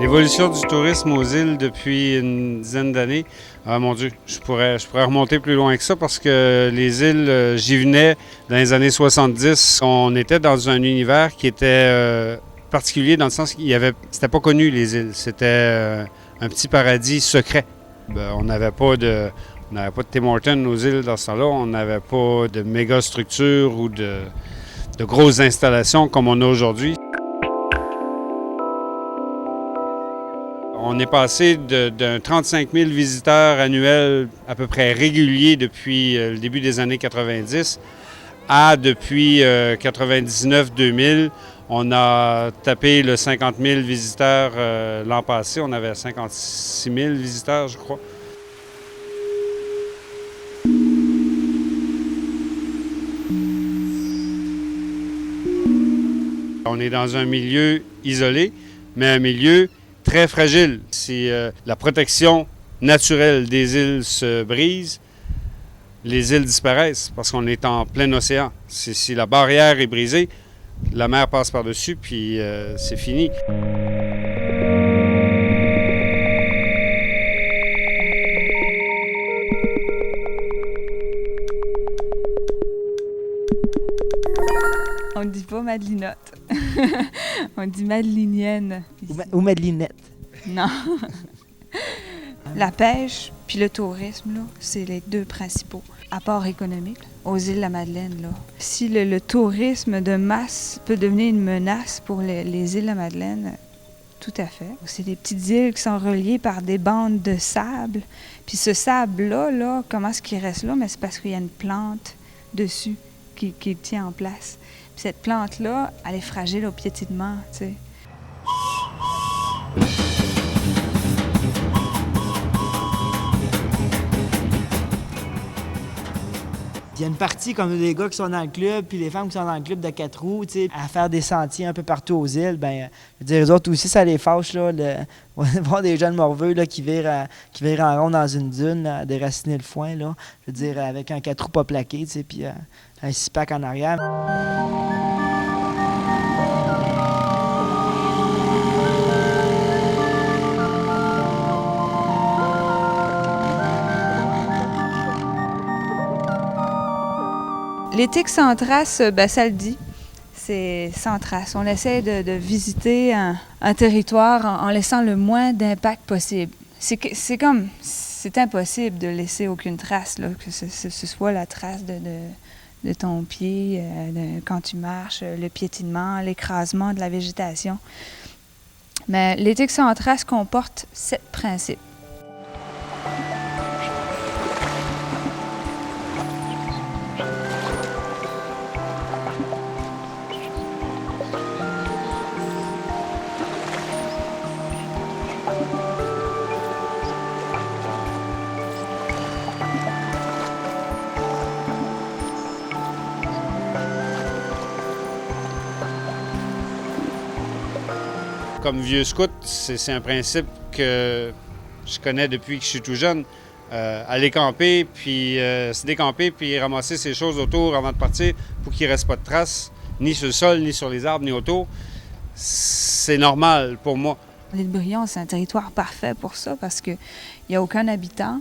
L'évolution du tourisme aux îles depuis une dizaine d'années, ah mon Dieu, je pourrais remonter plus loin que ça parce que les îles, j'y venais dans les années 70. On était dans un univers qui était particulier dans le sens c'était pas connu les îles. C'était un petit paradis secret. On n'avait pas de Tim Hortons aux îles dans ce temps-là. On n'avait pas de méga structures ou de grosses installations comme on a aujourd'hui. On est passé d'un 35 000 visiteurs annuels à peu près réguliers depuis le début des années 90 à depuis 99-2000. On a tapé le 50 000 visiteurs l'an passé. On avait 56 000 visiteurs, je crois. On est dans un milieu isolé, mais un milieu très fragile. Si la protection naturelle des îles se brise, les îles disparaissent parce qu'on est en plein océan. Si la barrière est brisée, la mer passe par-dessus, puis c'est fini. On ne dit pas Madelinotte. On dit Madelinienne. Ou Madelinette. Non. La pêche puis le tourisme, là, c'est les deux principaux apports économiques aux îles de la Madeleine. Là. Si le tourisme de masse peut devenir une menace pour les îles de la Madeleine, tout à fait. C'est des petites îles qui sont reliées par des bandes de sable. Puis ce sable-là, comment est-ce qu'il reste là? Mais c'est parce qu'il y a une plante dessus qui le tient en place. Puis cette plante-là, elle est fragile au piétinement, tu sais. Il y a une partie comme les gars qui sont dans le club, puis les femmes qui sont dans le club de 4 roues, tu sais, à faire des sentiers un peu partout aux îles. Bien, je veux dire, les autres aussi, ça les fâche, là. On va voir des jeunes morveux, là, qui virent en rond dans une dune, à déraciner le foin, là. Je veux dire, avec un 4 roues pas plaqué, tu sais, puis un 6-pack en arrière. L'éthique sans trace, ça le dit. C'est sans trace. On essaie de visiter un territoire en laissant le moins d'impact possible. C'est impossible de laisser aucune trace, là, que ce soit la trace de ton pied, quand tu marches, le piétinement, l'écrasement de la végétation. Mais l'éthique sans trace comporte 7 principes. Comme vieux scout, c'est un principe que je connais depuis que je suis tout jeune. Aller camper, puis se décamper, puis ramasser ses choses autour avant de partir pour qu'il ne reste pas de traces, ni sur le sol, ni sur les arbres, ni autour. C'est normal pour moi. L'île Brillon, c'est un territoire parfait pour ça parce qu'il n'y a aucun habitant.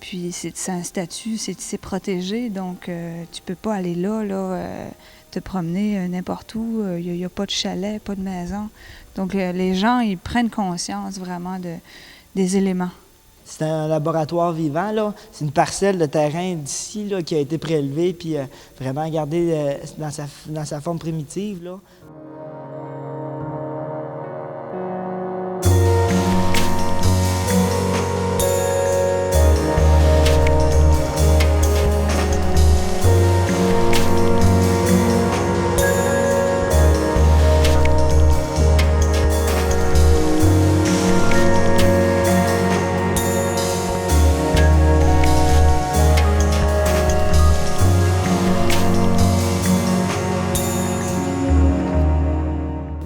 Puis c'est un statut, c'est protégé, donc tu peux pas aller là te promener n'importe où. Il n'y a pas de chalet, pas de maison. Donc les gens, ils prennent conscience vraiment des éléments. C'est un laboratoire vivant, là. C'est une parcelle de terrain d'ici là, qui a été prélevée puis vraiment gardée dans sa forme primitive, là.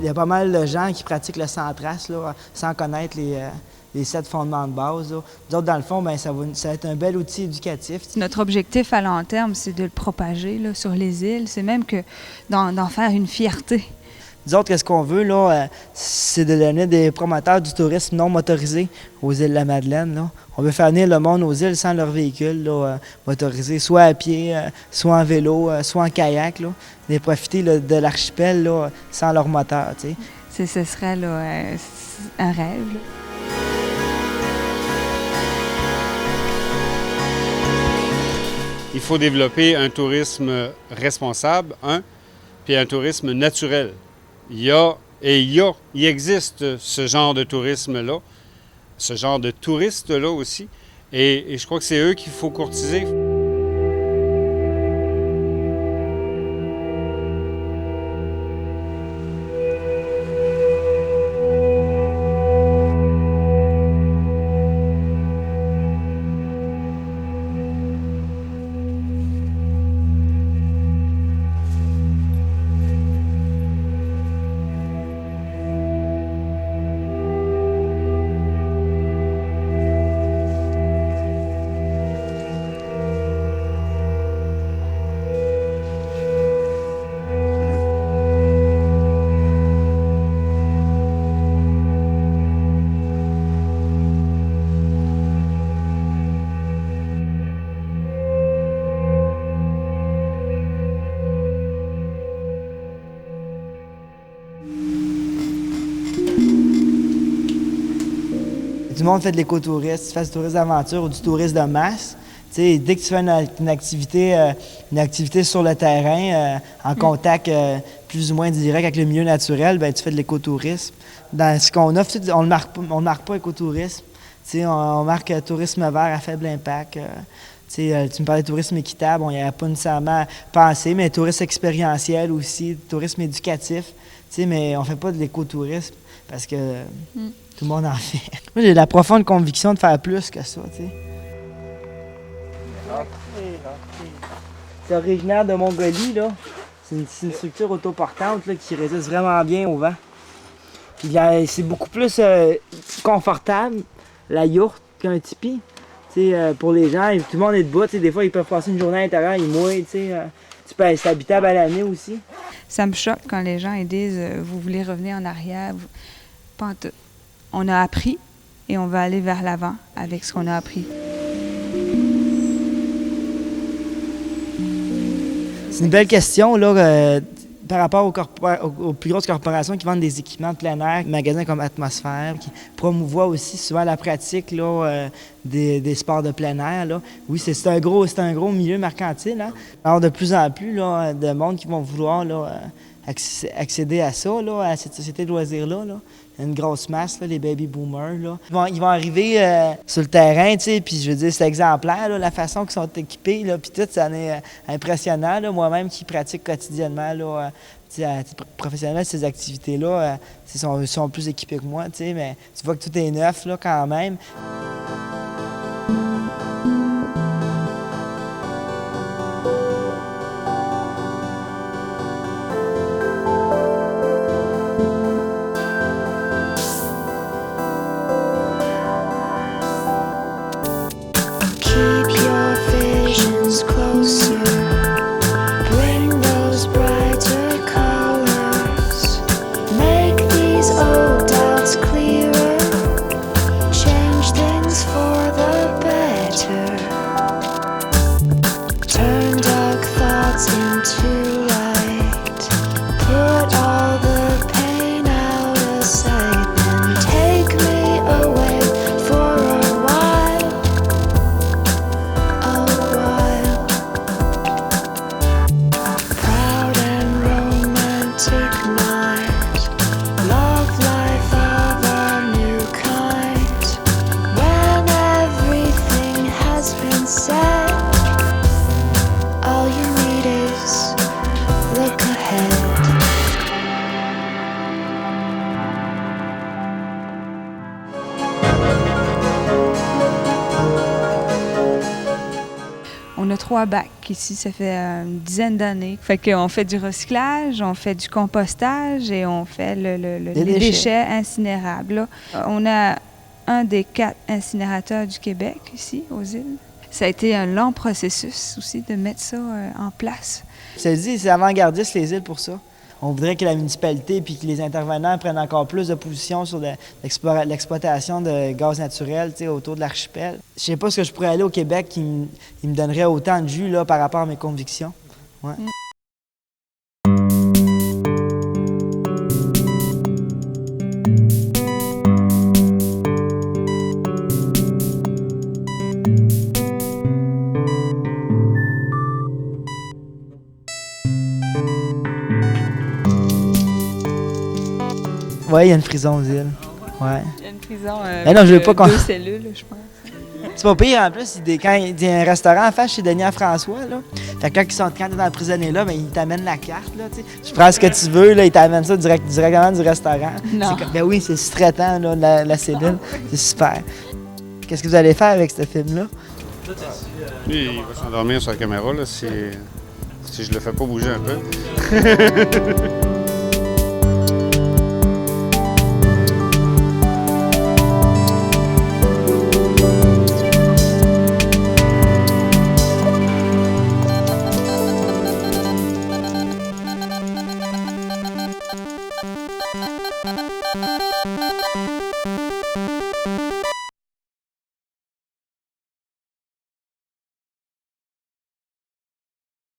Il y a pas mal de gens qui pratiquent le sans trace, là, sans connaître les 7 fondements de base. Là. Nous autres, dans le fond, bien, ça va être un bel outil éducatif. Notre objectif à long terme, c'est de le propager là, sur les îles. C'est même que d'en faire une fierté. Nous autres, qu'est-ce qu'on veut, là, c'est de devenir des promoteurs du tourisme non motorisé aux îles de la Madeleine, là. On veut faire venir le monde aux îles sans leur véhicule là, motorisé, soit à pied, soit en vélo, soit en kayak, là. De profiter là, de l'archipel là, sans leur moteur, tu sais. Ce serait là, un rêve, là. Il faut développer un tourisme responsable, puis un tourisme naturel. Il existe ce genre de tourisme-là, ce genre de touristes-là aussi, et je crois que c'est eux qu'il faut courtiser. Tout le monde fait de l'écotourisme, tu fais du tourisme d'aventure ou du tourisme de masse. T'sais, dès que tu fais une activité sur le terrain, en contact plus ou moins direct avec le milieu naturel, ben tu fais de l'écotourisme. Dans ce qu'on offre, on ne marque pas écotourisme. On marque tourisme vert à faible impact. Tu me parlais de tourisme équitable, il n'y avait pas nécessairement pensé, mais tourisme expérientiel aussi, tourisme éducatif. Mais on ne fait pas de l'écotourisme parce que tout le monde en fait. Moi, j'ai la profonde conviction de faire plus que ça. T'sais. C'est originaire de Mongolie, là. C'est une structure autoportante là, qui résiste vraiment bien au vent. Puis c'est beaucoup plus confortable, la yourte, qu'un tipi. Pour les gens, tout le monde est debout. Des fois, ils peuvent passer une journée à l'intérieur, ils mouillent. C'est habitable à l'année aussi. Ça me choque quand les gens ils disent vous voulez revenir en arrière. Pas en tout. On a appris et on va aller vers l'avant avec ce qu'on a appris. C'est une belle question là, par rapport aux plus grosses corporations qui vendent des équipements de plein air, magasins comme Atmosphère, qui promouvoient aussi souvent la pratique là, des sports de plein air. Là. Oui, c'est un gros milieu mercantile. Hein? Alors de plus en plus là, de monde qui vont vouloir là, accéder à ça, là, à cette société de loisirs-là. Là. Une grosse masse, là, les baby boomers. Là. Ils vont arriver sur le terrain, puis je veux dire, c'est exemplaire, là, la façon qu'ils sont équipés, puis tout, ça en est impressionnant. Là. Moi-même qui pratique quotidiennement, là, professionnellement, ces activités-là, ils sont plus équipés que moi, mais tu vois que tout est neuf là, quand même. On a 3 bacs ici, ça fait une dizaine d'années. Fait qu'on fait du recyclage, on fait du compostage et on fait les déchets incinérables. Là. On a un des 4 incinérateurs du Québec ici, aux îles. Ça a été un long processus aussi de mettre ça en place. Je te dis, c'est avant-gardiste les îles pour ça. On voudrait que la municipalité puis que les intervenants prennent encore plus de position sur l'exploitation de gaz naturel autour de l'archipel. Je sais pas ce que je pourrais aller au Québec qui me donnerait autant de jus là, par rapport à mes convictions. Ouais. Oui, il y a une prison aux îles. Ouais. Il y a une prison non, je veux pas 2 cellules, je pense. C'est pas pire, en plus, quand il y a un restaurant en face chez Denis François, là. Fait que quand t'es dans le prisonnier là, ben, ils t'amènent la carte, là, tu sais. Tu prends ce que tu veux, là, ils t'amènent ça directement du restaurant. Non. Ben oui, c'est straightant, là, la cellule. C'est super. Qu'est-ce que vous allez faire avec ce film-là? Lui, il va s'endormir sur la caméra là, si je le fais pas bouger un peu.